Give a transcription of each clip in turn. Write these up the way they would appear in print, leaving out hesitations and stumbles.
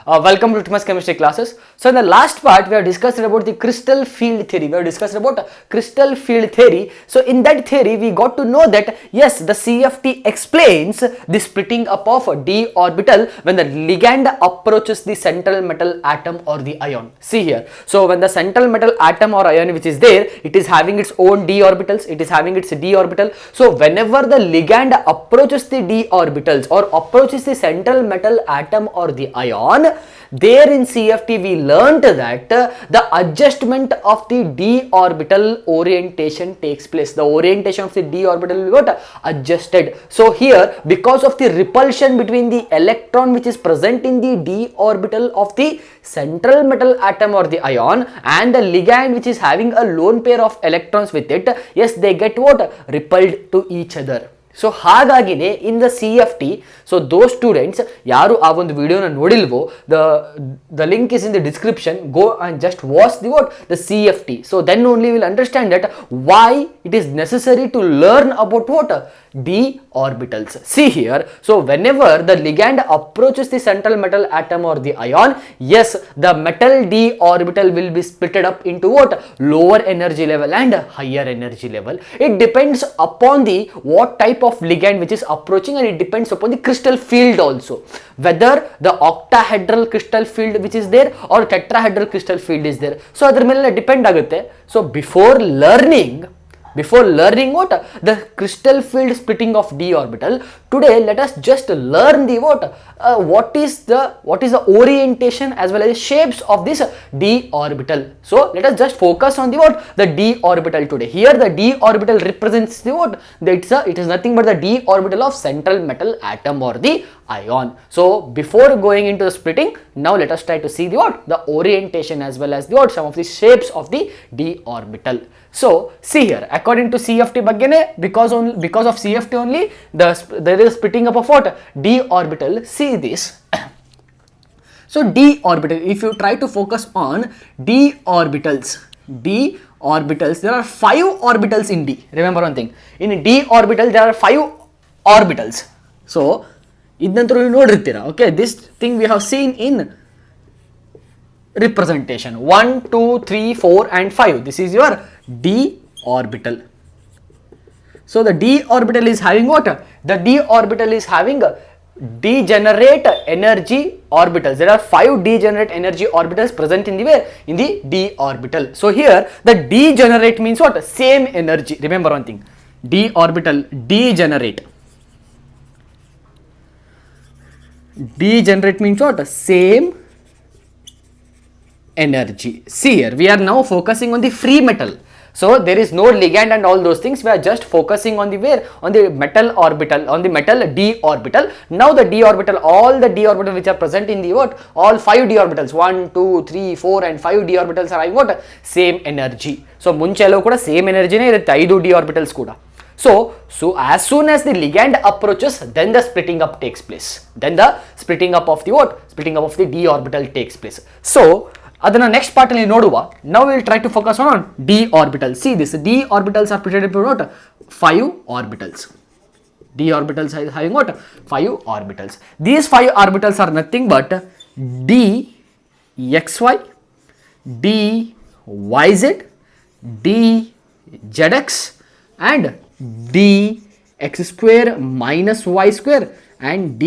Welcome to Thomas Chemistry classes. So in the last part, we have discussed about the crystal field theory. We have discussed about crystal field theory. So in that theory, we got to know that yes, the CFT explains the splitting up of d orbital when the ligand approaches the central metal atom or the ion. See here. So when the central metal atom or ion which is there, it is having its own d orbitals. It is having its d orbital. So whenever the ligand approaches the d orbitals or approaches the central metal atom or the ion, there in CFT we learnt that the adjustment of the d orbital orientation takes place. The orientation of the d orbital will got adjusted. So here, because of the repulsion between the electron which is present in the d orbital of the central metal atom or the ion and the ligand which is having a lone pair of electrons with it, yes, they get what? Repelled to each other. So ಹಾಗಾಗಿನೇ in the CFT, so those students ಯಾರು ಆ ಒಂದು ವಿಡಿಯೋನ ನೋಡಿಲ್ವೋ, the link is in the description. Go and just watch the CFT. So then only will understand that why it is necessary to learn about what d orbitals. See here, so whenever the ligand approaches the central metal atom or the ion, yes, the metal d orbital will be splitted up into what? Lower energy level and higher energy level. It depends upon the what type of ligand which is approaching, and it depends upon the crystal field also, whether the octahedral crystal field which is there or tetrahedral crystal field is there. So adar mele depend agutte. So before learning what the crystal field splitting of d orbital, today let us just learn the what is the orientation as well as shapes of this d orbital. So let us just focus on the d orbital today. Here the d orbital represents the it is nothing but the d orbital of central metal atom or the ion. So before going into the splitting, now let us try to see the orientation as well as some of the shapes of the d orbital. So see here, according to CFT baggene, because of CFT only there is splitting up of d orbital. See this. So d orbital, if you try to focus on d orbitals, there are 5 orbitals in d. Remember one thing, in d orbital there are 5 orbitals. So idanantru you nodiruttira. Okay, this thing we have seen in representation 1, 2, 3, 4 and 5. This is your d orbital. So the d orbital is having what? The d orbital is having degenerate energy orbitals. There are 5 degenerate energy orbitals present in the where? In the d orbital. So here the degenerate means what? Same energy. Remember one thing, d orbital degenerate. Degenerate means what? Same energy. See here, we are now focusing on the free metal. So there is no ligand and all those things. We are just focusing on the where? On the metal orbital, on the metal d orbital. Now the d orbital, all the d orbitals which are present in the all 5 d orbitals, 1, 2, 3, 4 and 5 d orbitals are having same energy. So munchelo kuda same energy ne irutte 5 d orbitals kuda. So as soon as the ligand approaches, then the splitting up takes place. Then the splitting up of the Splitting up of the d orbital takes place. So ಅದನ್ನ next part ಅಲ್ಲಿ ನೋಡುವ. Now we will try to focus on d orbital. See this, d orbitals are splitted into what? 5 orbitals. D orbitals are having what? 5 orbitals. These 5 orbitals are nothing but d xy, d yz, d zx and d x square minus y square and d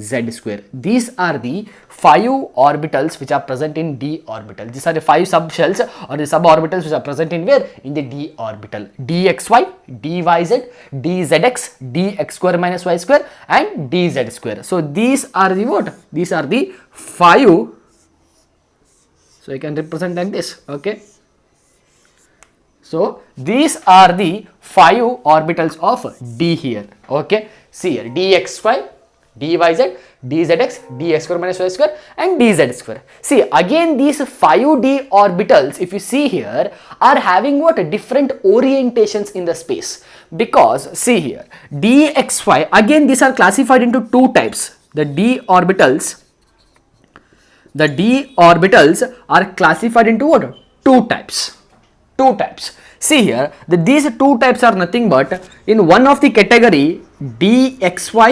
z square. These are the 5 orbitals which are present in d orbital. These are the 5 subshells or the suborbitals which are present in where? In the d orbital. dxy, dyz, dzx, dx square minus y square and dz square. So these are the what? These are the 5. So you can represent like this. Okay. So these are the 5 orbitals of d here. Okay. See here, dxy, dyz, dzx, dx square minus y square and dz square. See again, these 5d orbitals, if you see here, are having what? Different orientations in the space. Because see here, dxy, again these are classified into 2 types. The d orbitals are classified into what? 2 types. 2 types. See here, these 2 types are nothing but in one of the category dxy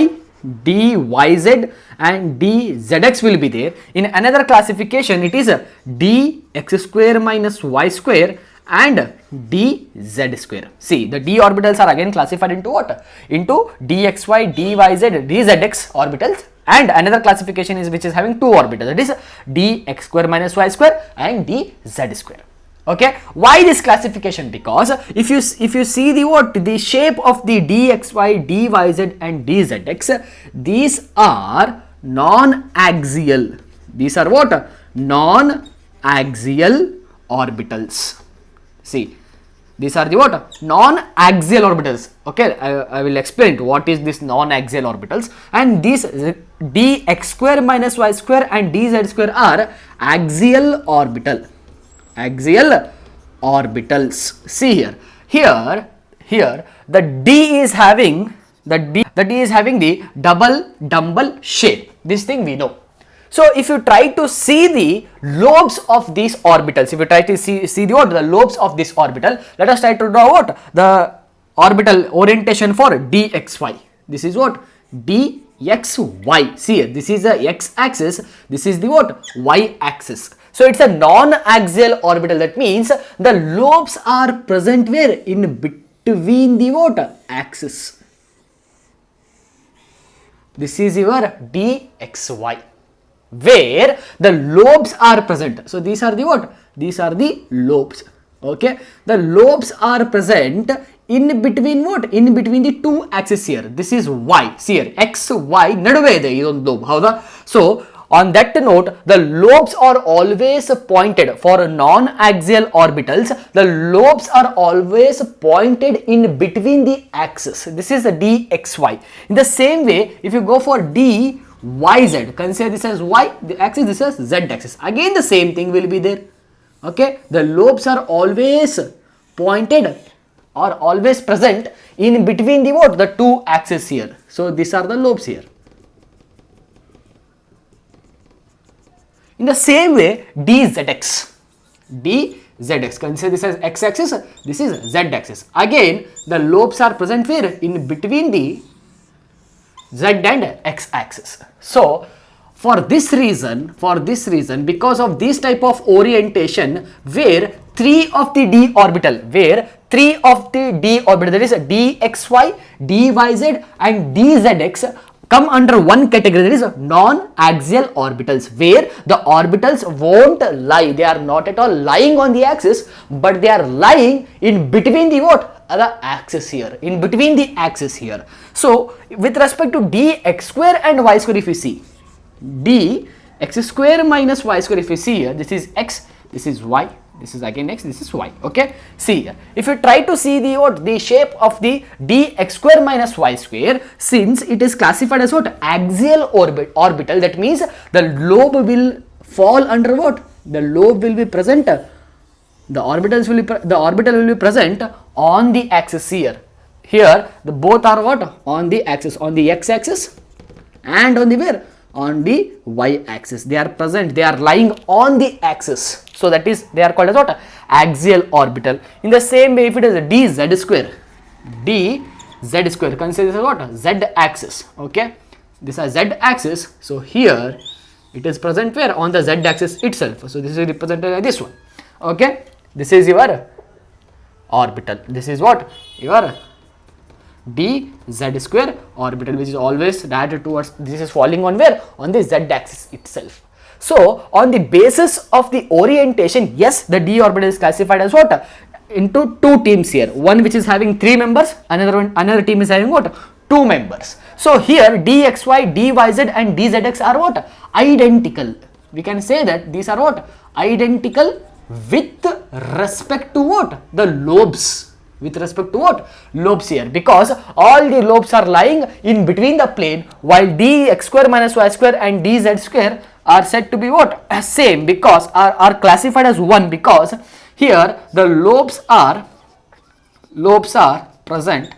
dyz and dzx will be there. In another classification, it is dx square minus y square and dz square. See, the d orbitals are again classified into what? Into dxy, dyz, dzx orbitals, and another classification is which is having two orbitals, that is dx square minus y square and dz square. Okay, why this classification? Because if you see the what, the shape of the dxy, dyz and dzx, these are non-axial. These are what? Non-axial orbitals. See, these are the what? Non-axial orbitals. Okay, I will explain what is this non-axial orbitals, and these dx square minus y square and dz square are axial orbital. Axial orbitals. See here the d is having the double dumbbell shape. This thing we know. So if you try to see the lobes of these orbitals, if you try to see the what, the lobes of this orbital, let us try to draw what, the orbital orientation for dxy. This is what, dxy. See here, this is the x axis, this is the what, y axis. So it's a non-axial orbital. That means the lobes are present where? In between the what? Axis. This is your dxy, where the lobes are present. So these are the what? These are the lobes. Okay, the lobes are present in between what? In between the two axes here. This is y. See here, x, y, naduve ide idondu lobe. Hauda? So on that note, the lobes are always pointed for non-axial orbitals. The lobes are always pointed in between the axis. This is the dxy. In the same way, if you go for dyz, consider this as y, the axis, this is z axis. Again, the same thing will be there. Okay, the lobes are always pointed or always present in between the what? The two axes here. So these are the lobes here. In the same way, dzx, consider this as x-axis, this is z-axis. Again, the lobes are present where? In between the z and x-axis. So, for this reason, because of this type of orientation, where 3 of the d orbital, that is dxy, dyz and dzx, come under one category, that is non-axial orbitals, where the orbitals won't lie. They are not at all lying on the axis, but they are lying in between the what? The axis here. In between the axis here. So, with respect to dx square and y square, if you see, dx square minus y square, if you see here, this is x, this is y, this is again x, this is y. Okay, see here, if you try to see the what, the shape of the dx square minus y square, since it is classified as what? Axial orbital, that means the lobe will fall under what? The lobe will be present, the orbital will be present on the axis here. Here the both are what? On the axis, on the x axis and on the where? On the y axis. They are present, they are lying on the axis. So that is, they are called as what? Axial orbital. In the same way, if it is a dz square, consider this as what? Z axis. Okay, this is z axis. So here it is present where? On the z axis itself. So this is represented by this one. Okay, this is your orbital. This is what? Your dz square orbital, which is always directed towards, this is falling on where? On the z axis itself. So on the basis of the orientation, yes, the d orbital is classified as what? Into two teams here. One which is having 3 members, another team is having what? 2 members. So here dxy, dyz and dzx are what? Identical. We can say that these are what? Identical with respect to what? The lobes. With respect to what? Lobes here, because all the lobes are lying in between the plane, while dx square minus y square and dz square are said to be what? Same, because are classified as one, because here the lobes are present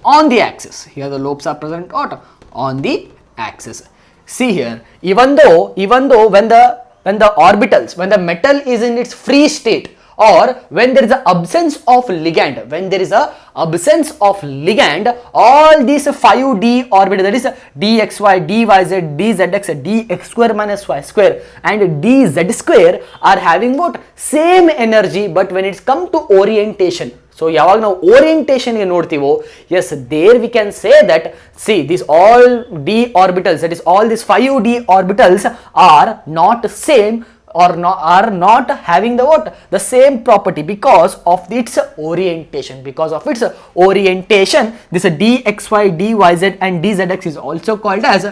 on the axis. Here the lobes are present what? On the axis. See here, even though when the orbitals, when the metal is in its free state, or when there is a absence of ligand, when there is a absence of ligand, all these 5d orbitals, that is dxy, dyz, dzx, dx square minus y square and dz square are having what? Same energy, but when it's come to orientation, so ಯಾವಾಗ ನಾವು orientation ಗೆ ನೋಡ್ತೀವೋ, yes, there we can say that, see, these all d orbitals, that is all these 5d orbitals are not same or are not having the what? The same property because of its orientation. Because of its orientation, this dxy, dyz and dzx is also called as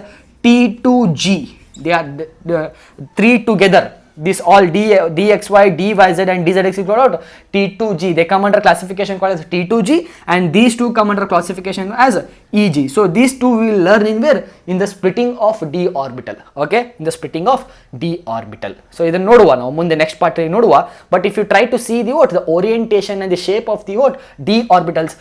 T2g. They are the three together. This all dxy, dyz and dzx is called T2g. They come under classification called as T2g, and these two come under classification as EG. So these two we will learn in where? In the splitting of d orbital. Okay, in the splitting of d orbital. So ಇದನ್ನು ನೋಡುವ ನಾವು ಮುಂದೆ next part ಅಲ್ಲಿ ನೋಡುವ. But if you try to see the what? The orientation and the shape of the what? D orbitals.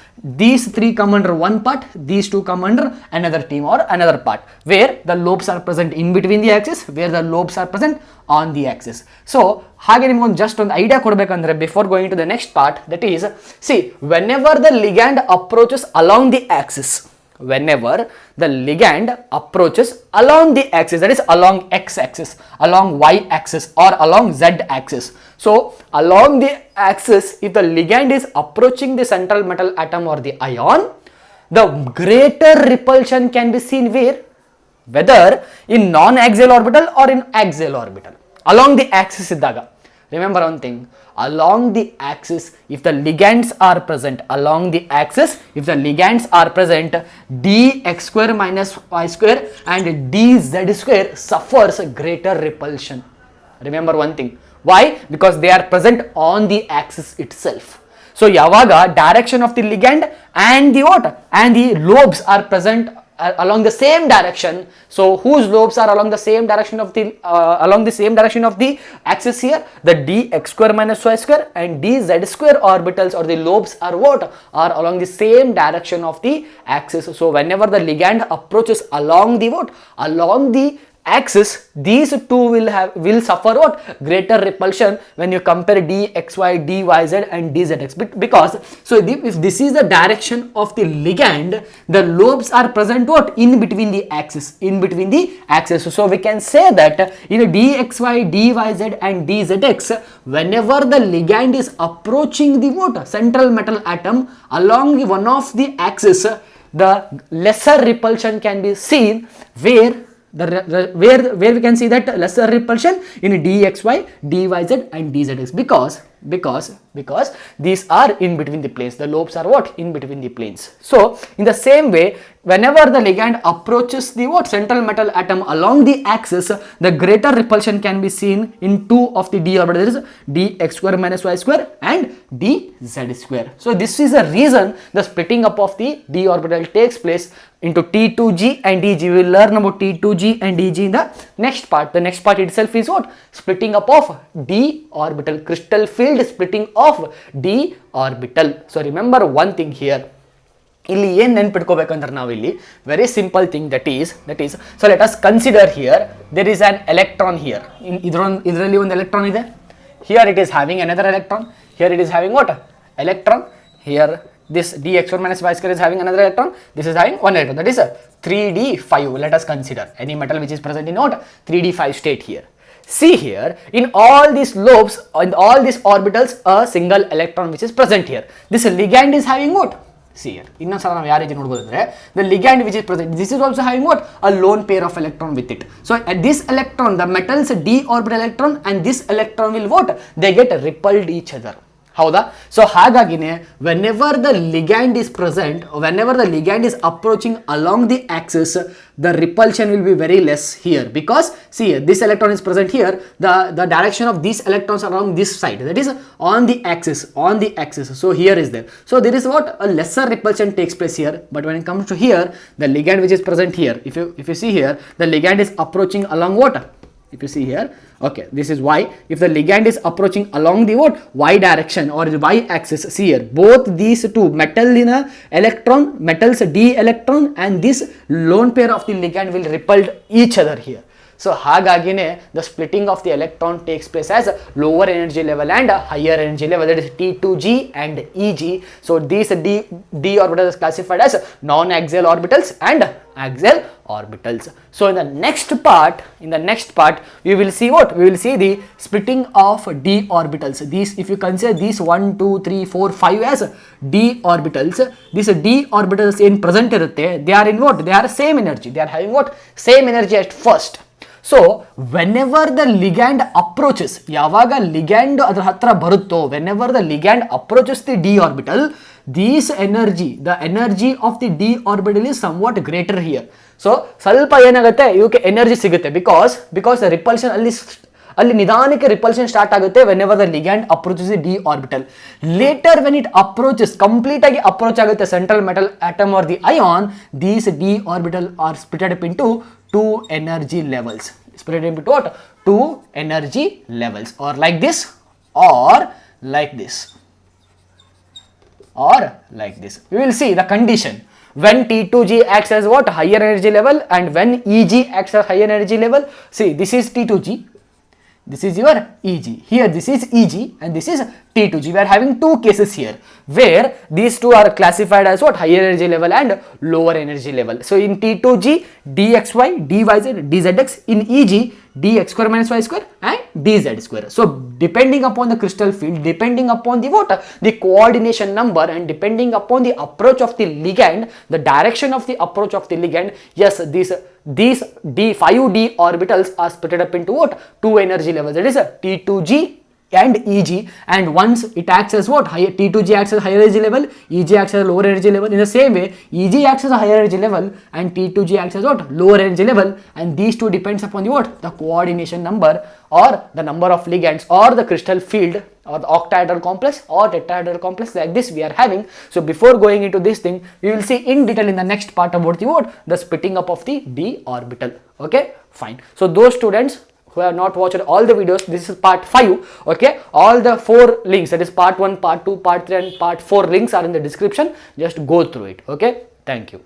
These three come under one part. These two come under another team or another part, where the lobes are present in between the axis, where the lobes are present on the axis. So ಹಾಗೆ ನಿಮಗೆ just ಒಂದು idea ಕೊಡಬೇಕಂದ್ರೆ before going to the next part, that is, see, whenever the ligand approaches along the axis, whenever the ligand approaches along the axis, that is along x axis, along y axis or along z axis. So along the axis, if the ligand is approaching the central metal atom or the ion, the greater repulsion can be seen where? Whether in non-axial orbital or in axial orbital. Along the axis iddaga, remember one thing, along the axis, if the ligands are present along the axis, if the ligands are present, dx square minus y square and dz square suffers greater repulsion. Remember one thing, why? Because they are present on the axis itself. So yavaga direction of the ligand and the what? And the lobes are present along the same direction. So whose lobes are along the same direction of the axis here? The dx square minus y square and dz square orbitals or the lobes are what? Are along the same direction of the axis. So whenever the ligand approaches along the what? Along the axis, these two will suffer what? Greater repulsion when you compare dxy, dyz and dzx, because so if this is the direction of the ligand, the lobes are present what? In between the axis, so we can say that in dxy, dyz and dzx, whenever the ligand is approaching the what? Central metal atom along one of the axis, the lesser repulsion can be seen where where we can see that lesser repulsion in dxy, dyz and dzx, because these are in between the planes. The lobes are what? In between the planes. So in the same way, whenever the ligand approaches the what? Central metal atom along the axis, the greater repulsion can be seen in two of the d orbitals, dx square minus y square and dz square. So this is the reason the splitting up of the d orbital takes place into T2g and dg. We will learn about T2g and dg in the next part. The next part itself is what? Splitting up of d orbital, crystal field splitting of d orbital. So remember one thing here, ಇಲ್ಲಿ ಏನು ನೆನ್ಪಿಟ್ಕೋಬೇಕಂದ್ರೆ ನಾವು ಇಲ್ಲಿ very simple thing, that is so let us consider here there is an electron here. ಇದರಲ್ಲಿ ಒಂದು electron ಇದೆ, here it is having another electron, here it is having what? Electron. Here this dx square minus y square is having another electron, this is having one electron, that is 3d5. Let us consider any metal which is present in what? 3d5 state here. See here, in all these lobes, in all these orbitals, a single electron which is present here. This ligand is having what? See here, ಇನ್ನೊಂದ್ಸಲ ನಾವು ಯಾವ ರೀತಿ ನೋಡಬಹುದು ಅಂದ್ರೆ, the ligand which is present, this is also having what? A lone pair of electron with it. So at this electron, the metals d orbital electron and this electron will what? They get repelled each other. ಹೌದಾ? So ಹಾಗಾಗಿನೇ whenever the ligand is present, whenever the ligand is approaching along the axis, the repulsion will be very less here, because see here, this electron is present here, the direction of these electrons are along this side, that is on the axis, so here is there, so there is what? A lesser repulsion takes place here. But when it comes to here, the ligand which is present here, if you see here, the ligand is approaching along what? If you see here, okay, this is y. If the ligand is approaching along the what? Y direction or the y axis, see here, both these two metal in a electron, metals d electron and this lone pair of the ligand will repel each other here. So hagagiine the splitting of the electron takes place as lower energy level and higher energy level, that is T2g and Eg. So these d orbitals is classified as non-axial orbitals and axial orbitals. So in the next part we will see what? We will see the splitting of d orbitals. These, if you consider these 1 2 3 4 5 as d orbitals, these d orbitals in present irutte, they are in what? They are same energy, they are having what? Same energy at first. So whenever the ligand approaches, yavaga ligand adra hatra barutto, whenever the ligand approaches the d orbital, this energy, the energy of the d orbital is somewhat greater here. So ಸ್ವಲ್ಪ ಏನಾಗುತ್ತೆ ಇವಕ್ಕೆ energy ಸಿಗುತ್ತೆ, because the repulsion ಅಲ್ಲಿ ನಿಧಾನಕ್ಕೆ repulsion start ಆಗುತ್ತೆ whenever the ligand approaches the d orbital. Later when it approaches, complete ಆಗಿ approach ಆಗುತ್ತೆ central metal atom or the ion, these d orbital are split up into two energy levels. Split into what? Two energy levels, or like this or like this or like this. We will see the condition when T2g acts as what? Higher energy level, and when Eg acts as higher energy level. See, this is T2g, this is your Eg. Here this is Eg and this is T2g. We are having two cases here where these two are classified as what? Higher energy level and lower energy level. So in T2g, dxy, dyz, dzx. In Eg, dx square minus y square and dz square. So depending upon the crystal field, depending upon the what? The coordination number, and depending upon the approach of the ligand, the direction of the approach of the ligand, yes, these 5d orbitals are split up into what? Two energy levels, that is T2g and Eg, and once it acts as what? Higher, T2g acts as higher energy level, Eg acts as lower energy level. In the same way, Eg acts as a higher energy level and T2g acts as what? Lower energy level, and these two depends upon the what? The coordination number, or the number of ligands, or the crystal field, or the octahedral complex or tetrahedral complex, like this we are having. So before going into this thing, we will see in detail in the next part about the what? The splitting up of the d orbital. Okay, fine. So those students who have not watched all the videos, this is part 5. Okay, all the 4 links, that is part 1, part 2, part 3 and part 4 links are in the description. Just go through it. Okay, thank you.